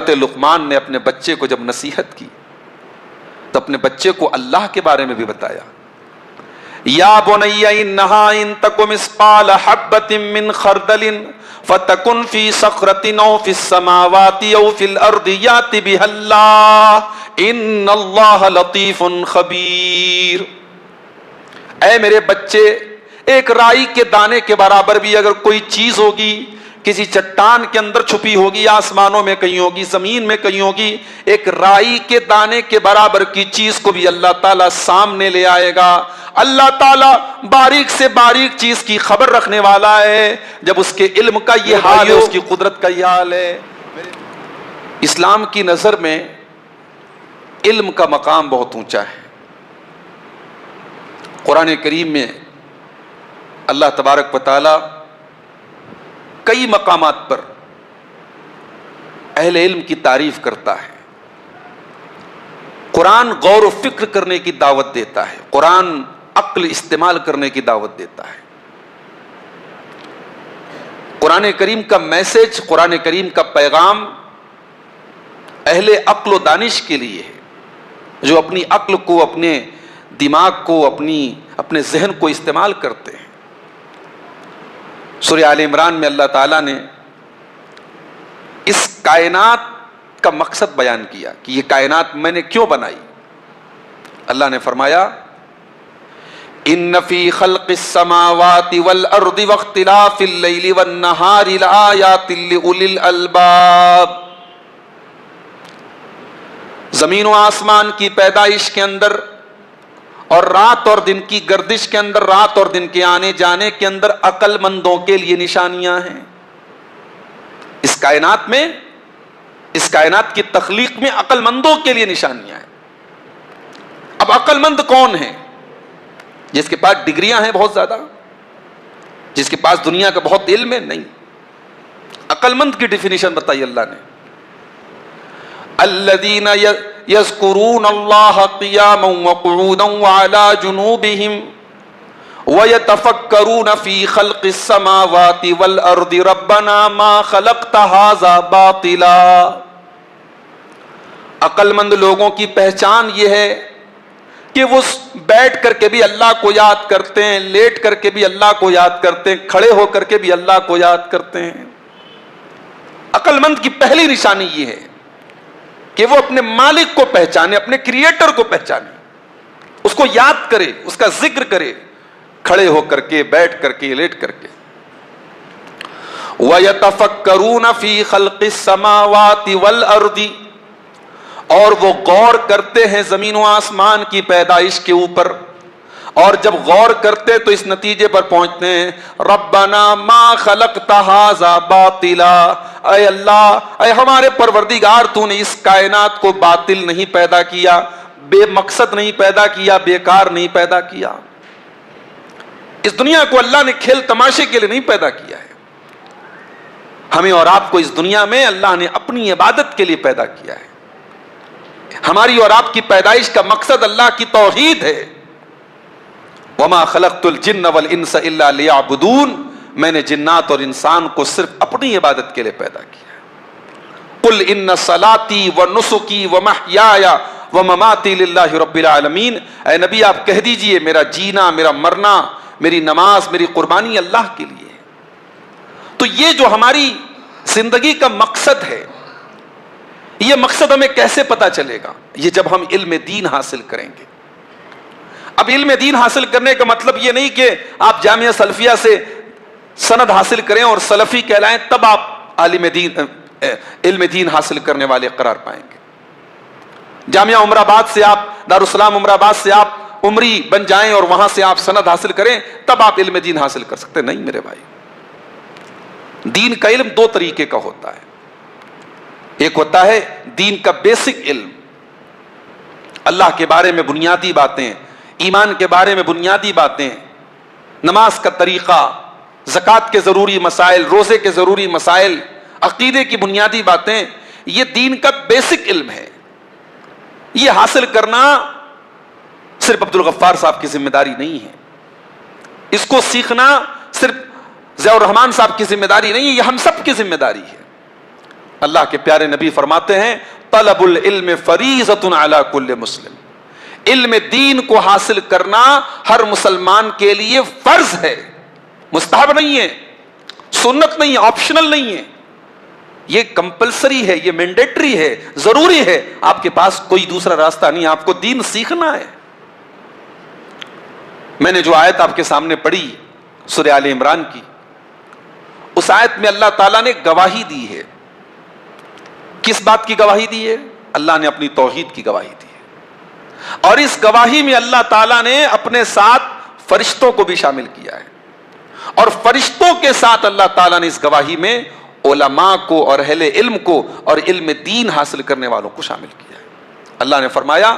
حضرت لقمان نے اپنے بچے کو جب نصیحت کی تو اپنے بچے کو اللہ کے بارے میں بھی بتایا. یا بنی انہا ان تک مثقال حبۃ من خردل فتکن فی صخرۃ او فی السماوات او فی الارض یأت بها اللہ ان اللہ لطیف خبیر. اے میرے بچے، ایک رائی کے دانے کے برابر بھی اگر کوئی چیز ہوگی، کسی چٹان کے اندر چھپی ہوگی، آسمانوں میں کہیں ہوگی، زمین میں کہیں ہوگی، ایک رائی کے دانے کے برابر کی چیز کو بھی اللہ تعالیٰ سامنے لے آئے گا. اللہ تعالیٰ باریک سے باریک چیز کی خبر رکھنے والا ہے. جب اس کے علم کا یہ حال ہے، اس کی قدرت کا یہ حال ہے. اسلام کی نظر میں علم کا مقام بہت اونچا ہے. قرآن کریم میں اللہ تبارک و تعالیٰ کئی مقامات پر اہل علم کی تعریف کرتا ہے. قرآن غور و فکر کرنے کی دعوت دیتا ہے. قرآن عقل استعمال کرنے کی دعوت دیتا ہے. قرآن کریم کا میسج، قرآن کریم کا پیغام اہل عقل و دانش کے لیے ہے، جو اپنی عقل کو، اپنے دماغ کو، اپنے ذہن کو استعمال کرتے ہیں. سورہ آل عمران میں اللہ تعالیٰ نے اس کائنات کا مقصد بیان کیا کہ یہ کائنات میں نے کیوں بنائی. اللہ نے فرمایا ان فی خلق السماوات والارض واختلاف اللیل والنہار لآیات لأولی الالباب. زمین و آسمان کی پیدائش کے اندر اور رات اور دن کی گردش کے اندر، رات اور دن کے آنے جانے کے اندر عقل مندوں کے لیے نشانیاں ہیں. اس کائنات میں، اس کائنات کی تخلیق میں عقل مندوں کے لیے نشانیاں ہیں. اب عقل مند کون ہے؟ جس کے پاس ڈگریاں ہیں بہت زیادہ، جس کے پاس دنیا کا بہت علم ہے؟ نہیں. عقل مند کی ڈیفینیشن بتائی اللہ نے. الذین یذکرون اللہ قیاما وقعودا وعلی جنوبہم ویتفکرون فی خلق السماوات والارض ربنا ما خلقت ھذا باطلا. عقل مند لوگوں کی پہچان یہ ہے کہ وہ بیٹھ کر کے بھی اللہ کو یاد کرتے ہیں، لیٹ کر کے بھی اللہ کو یاد کرتے ہیں، کھڑے ہو کر کے بھی اللہ کو یاد کرتے ہیں. عقل مند کی پہلی نشانی یہ ہے کہ وہ اپنے مالک کو پہچانے، اپنے کریٹر کو پہچانے، اس کو یاد کرے، اس کا ذکر کرے، کھڑے ہو کر کے، بیٹھ کر کے، لیٹ کر کے. وَيَتَفَكَّرُونَ فِي خَلْقِ السَّمَاوَاتِ وَالْأَرْضِ، اور وہ غور کرتے ہیں زمین و آسمان کی پیدائش کے اوپر. اور جب غور کرتے تو اس نتیجے پر پہنچتے ہیں ربنا ما خلقت ھذا باطلا. اے اللہ، اے ہمارے پروردگار، تو نے اس کائنات کو باطل نہیں پیدا کیا، بے مقصد نہیں پیدا کیا، بیکار نہیں پیدا کیا. اس دنیا کو اللہ نے کھیل تماشے کے لیے نہیں پیدا کیا ہے. ہمیں اور آپ کو اس دنیا میں اللہ نے اپنی عبادت کے لیے پیدا کیا ہے. ہماری اور آپ کی پیدائش کا مقصد اللہ کی توحید ہے. وما خلقت الجن والانس الا لیعبدون، میں نے جنات اور انسان کو صرف اپنی عبادت کے لیے پیدا کیا ہے. قل ان صلاتی ونسکی ومحیایا ومماتی للہ رب العالمین. اے نبی آپ کہہ دیجئے میرا جینا، میرا مرنا، میری نماز، میری قربانی اللہ کے لیے. تو یہ جو ہماری زندگی کا مقصد ہے، یہ مقصد ہمیں کیسے پتا چلے گا؟ یہ جب ہم علم دین حاصل کریں گے. اب علم دین حاصل کرنے کا مطلب یہ نہیں کہ آپ جامعہ سلفیہ سے سند حاصل کریں اور سلفی کہلائیں تب آپ علم دین حاصل کرنے والے قرار پائیں گے. جامعہ عمر آباد سے آپ، دارالسلام عمر آباد سے آپ عمری بن جائیں اور وہاں سے آپ سند حاصل کریں تب آپ علم دین حاصل کر سکتے. نہیں میرے بھائی، دین کا علم دو طریقے کا ہوتا ہے. ایک ہوتا ہے دین کا بیسک علم، اللہ کے بارے میں بنیادی باتیں، ایمان کے بارے میں بنیادی باتیں، نماز کا طریقہ، زکوٰۃ کے ضروری مسائل، روزے کے ضروری مسائل، عقیدے کی بنیادی باتیں. یہ دین کا بیسک علم ہے. یہ حاصل کرنا صرف عبدالغفار صاحب کی ذمہ داری نہیں ہے. اس کو سیکھنا صرف ضیاء الرحمان صاحب کی ذمہ داری نہیں ہے، یہ ہم سب کی ذمہ داری ہے. اللہ کے پیارے نبی فرماتے ہیں طلب العلم فریضۃ علی کل مسلم، علم دین کو حاصل کرنا ہر مسلمان کے لیے فرض ہے، مستحب نہیں ہے، سنت نہیں ہے، آپشنل نہیں ہے، یہ کمپلسری ہے، یہ مینڈیٹری ہے، ضروری ہے، آپ کے پاس کوئی دوسرا راستہ نہیں، آپ کو دین سیکھنا ہے۔ میں نے جو آیت آپ کے سامنے پڑھی سورہ آل عمران کی، اس آیت میں اللہ تعالیٰ نے گواہی دی ہے۔ کس بات کی گواہی دی ہے؟ اللہ نے اپنی توحید کی گواہی دی ہے، اور اس گواہی میں اللہ تعالیٰ نے اپنے ساتھ فرشتوں کو بھی شامل کیا ہے، اور فرشتوں کے ساتھ اللہ تعالیٰ نے اس گواہی میں علماء کو اور اہل علم کو اور علم دین حاصل کرنے والوں کو شامل کیا ہے۔ اللہ نے فرمایا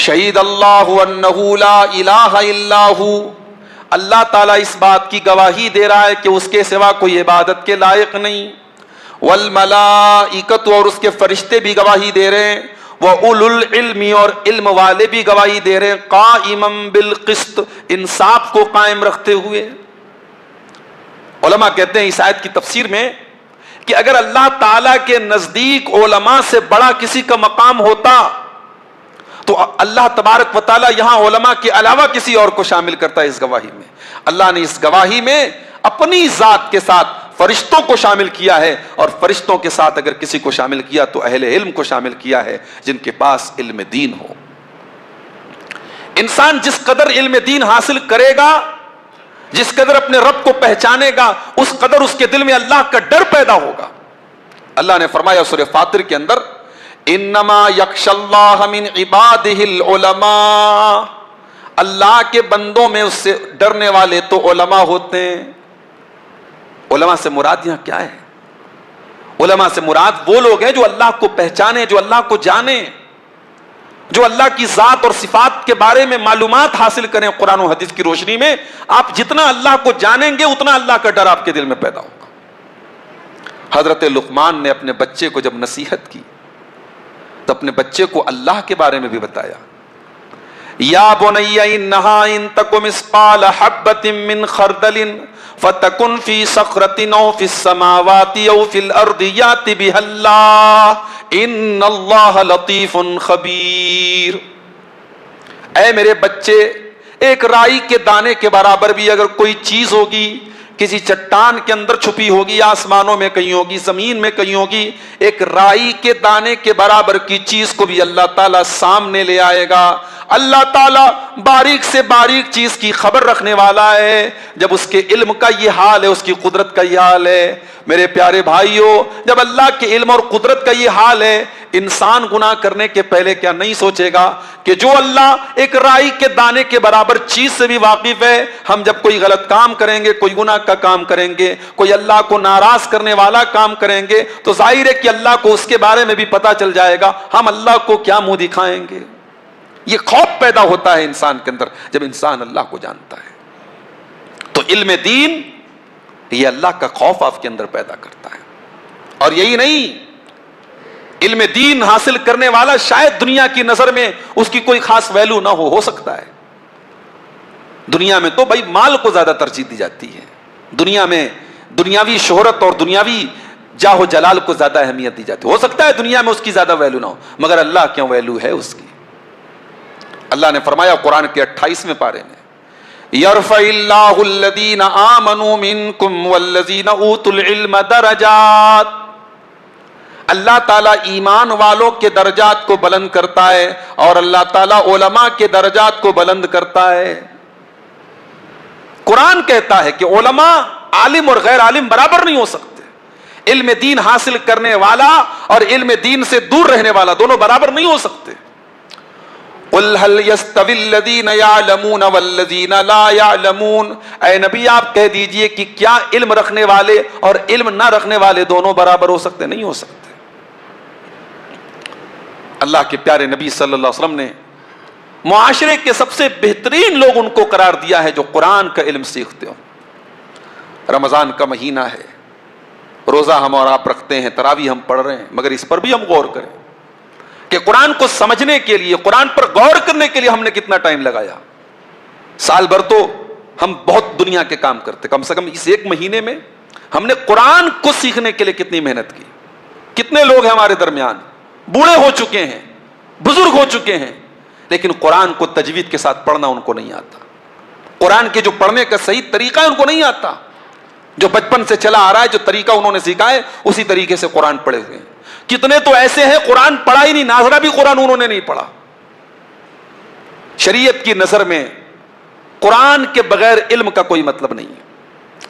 شہید اللہ انہ لا الہ الا ہو، اللہ تعالیٰ اس بات کی گواہی دے رہا ہے کہ اس کے سوا کوئی عبادت کے لائق نہیں، والملائکۃ، اور اس کے فرشتے بھی گواہی دے رہے ہیں، وَأُولُو الْعِلْمِ، اور علم والے بھی گواہی دے رہے ہیں، قائمًا بالقسط، انصاف کو قائم رکھتے ہوئے۔ علماء کہتے ہیں اس آیت کی تفسیر میں کہ اگر اللہ تعالیٰ کے نزدیک علماء سے بڑا کسی کا مقام ہوتا تو اللہ تبارک و تعالیٰ یہاں علماء کے علاوہ کسی اور کو شامل کرتا ہے اس گواہی میں۔ اللہ نے اس گواہی میں اپنی ذات کے ساتھ فرشتوں کو شامل کیا ہے، اور فرشتوں کے ساتھ اگر کسی کو شامل کیا تو اہل علم کو شامل کیا ہے جن کے پاس علم دین ہو۔ انسان جس قدر علم دین حاصل کرے گا، جس قدر اپنے رب کو پہچانے گا، اس قدر اس کے دل میں اللہ کا ڈر پیدا ہوگا۔ اللہ نے فرمایا سورہ فاطر کے اندر انما یخشی اللہ من عبادہ العلماء، اللہ کے بندوں میں اس سے ڈرنے والے تو علماء ہوتے ہیں۔ علماء سے مراد یہاں کیا ہے؟ علماء سے مراد وہ لوگ ہیں جو اللہ کو پہچانے، جو اللہ کو جانے، جو اللہ کی ذات اور صفات کے بارے میں معلومات حاصل کریں قرآن و حدیث کی روشنی میں۔ آپ جتنا اللہ کو جانیں گے اتنا اللہ کا ڈر آپ کے دل میں پیدا ہوگا۔ حضرت لقمان نے اپنے بچے کو جب نصیحت کی تو اپنے بچے کو اللہ کے بارے میں بھی بتایا۔ یا بنی انہا ان تک مثقال حبۃ من خردل فتکن فی صخرۃ او فی السماوات او فی الارض یأت بها اللہ ان اللہ لطیف خبیر۔ اے میرے بچے، ایک رائی کے دانے کے برابر بھی اگر کوئی چیز ہوگی، کسی چٹان کے اندر چھپی ہوگی، آسمانوں میں کہیں ہوگی، زمین میں کہیں ہوگی، ایک رائی کے دانے کے برابر کی چیز کو بھی اللہ تعالیٰ سامنے لے آئے گا۔ اللہ تعالیٰ باریک سے باریک چیز کی خبر رکھنے والا ہے۔ جب اس کے علم کا یہ حال ہے، اس کی قدرت کا یہ حال ہے، میرے پیارے بھائیوں، جب اللہ کے علم اور قدرت کا یہ حال ہے، انسان گناہ کرنے کے پہلے کیا نہیں سوچے گا کہ جو اللہ ایک رائی کے دانے کے برابر چیز سے بھی واقف ہے، ہم جب کوئی غلط کام کریں گے، کوئی گناہ کا کام کریں گے، کوئی اللہ کو ناراض کرنے والا کام کریں گے، تو ظاہر ہے کہ اللہ کو اس کے بارے میں بھی پتہ چل جائے گا، ہم اللہ کو کیا منہ دکھائیں گے۔ یہ خوف پیدا ہوتا ہے انسان کے اندر جب انسان اللہ کو جانتا ہے۔ تو علم دین یہ اللہ کا خوف آپ کے اندر پیدا کرتا ہے۔ اور یہی نہیں، علم دین حاصل کرنے والا شاید دنیا کی نظر میں اس کی کوئی خاص ویلو نہ ہو سکتا ہے۔ دنیا میں تو بھائی مال کو زیادہ ترجیح دی جاتی ہے، دنیا میں دنیاوی شہرت اور دنیاوی جاہ و جلال کو زیادہ اہمیت دی جاتی ہے۔ ہو سکتا ہے دنیا میں اس کی زیادہ ویلو نہ ہو، مگر اللہ کیوں ویلو ہے اس کی۔ اللہ نے فرمایا قرآن کے 28ویں پارے میں یرفع اللہ الذین آمنوا منکم والذین اوتوا العلم درجات، اللہ تعالیٰ ایمان والوں کے درجات کو بلند کرتا ہے اور اللہ تعالیٰ علماء کے درجات کو بلند کرتا ہے۔ قرآن کہتا ہے کہ علماء عالم اور غیر عالم برابر نہیں ہو سکتے، علم دین حاصل کرنے والا اور علم دین سے دور رہنے والا دونوں برابر نہیں ہو سکتے۔ قل هل يستوي الذين يعلمون والذين لا يعلمون، اے نبی آپ کہہ دیجئے کہ کیا علم رکھنے والے اور علم نہ رکھنے والے دونوں برابر ہو سکتے؟ نہیں ہو سکتے۔ اللہ کے پیارے نبی صلی اللہ علیہ وسلم نے معاشرے کے سب سے بہترین لوگ ان کو قرار دیا ہے جو قرآن کا علم سیکھتے ہو۔ رمضان کا مہینہ ہے، روزہ ہم اور آپ رکھتے ہیں، تراویح ہم پڑھ رہے ہیں، مگر اس پر بھی ہم غور کریں کہ قرآن کو سمجھنے کے لیے، قرآن پر غور کرنے کے لیے ہم نے کتنا ٹائم لگایا۔ سال بھر تو ہم بہت دنیا کے کام کرتے، کم سے کم اس ایک مہینے میں ہم نے قرآن کو سیکھنے کے لیے کتنی محنت کی۔ کتنے لوگ ہیں ہمارے درمیان بوڑھے ہو چکے ہیں, بزرگ ہو چکے ہیں, لیکن قرآن کو تجوید کے ساتھ پڑھنا ان کو نہیں آتا. قرآن کے جو پڑھنے کا صحیح طریقہ ہے ان کو نہیں آتا. جو بچپن سے چلا آ رہا ہے, جو طریقہ انہوں نے سیکھا ہے, اسی طریقے سے قرآن پڑھے ہوئے ہیں. کتنے تو ایسے ہیں قرآن پڑھا ہی نہیں, ناظرہ بھی قرآن انہوں نے نہیں پڑھا. شریعت کی نظر میں قرآن کے بغیر علم کا کوئی مطلب نہیں ہے.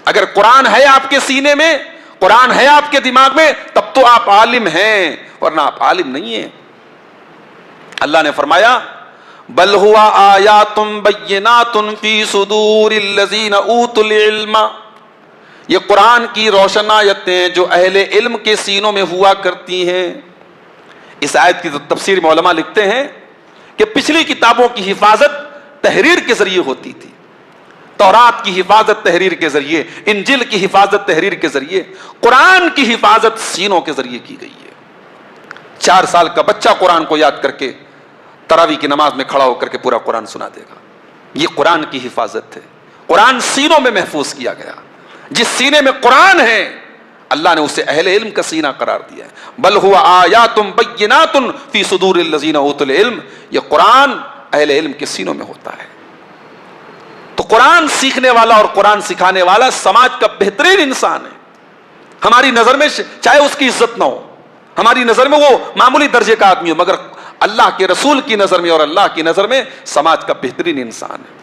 اگر قرآن ہے آپ کے سینے میں, قرآن ہے آپ کے دماغ میں, تب تو آپ عالم ہیں, ورنہ آپ عالم نہیں ہیں. اللہ نے فرمایا بل ہوا آیات بینات فی صدور الذین اوتوا العلم, یہ قرآن کی روشن آیتیں جو اہل علم کے سینوں میں ہوا کرتی ہیں. اس آیت کی تفسیر میں علماء لکھتے ہیں کہ پچھلی کتابوں کی حفاظت تحریر کے ذریعے ہوتی تھی. تورات کی حفاظت تحریر کے ذریعے, انجیل کی حفاظت تحریر کے ذریعے, قرآن کی حفاظت سینوں کے ذریعے کی گئی ہے. 4 سال کا بچہ قرآن کو یاد کر کے تراویح کی نماز میں کھڑا ہو کر کے پورا قرآن سنا دے گا. یہ قرآن کی حفاظت ہے. قرآن سینوں میں محفوظ کیا گیا. جس سینے میں قرآن ہے اللہ نے اسے اہل علم کا سینہ قرار دیا ہے. بل ہوا آیات بینات فی صدور الذین اوتوا العلم, یہ قرآن اہل علم کے سینوں میں ہوتا ہے. تو قرآن سیکھنے والا اور قرآن سکھانے والا سماج کا بہترین انسان ہے. ہماری نظر میں چاہے اس کی عزت نہ ہو, ہماری نظر میں وہ معمولی درجے کا آدمی ہو, مگر اللہ کے رسول کی نظر میں اور اللہ کی نظر میں سماج کا بہترین انسان ہے.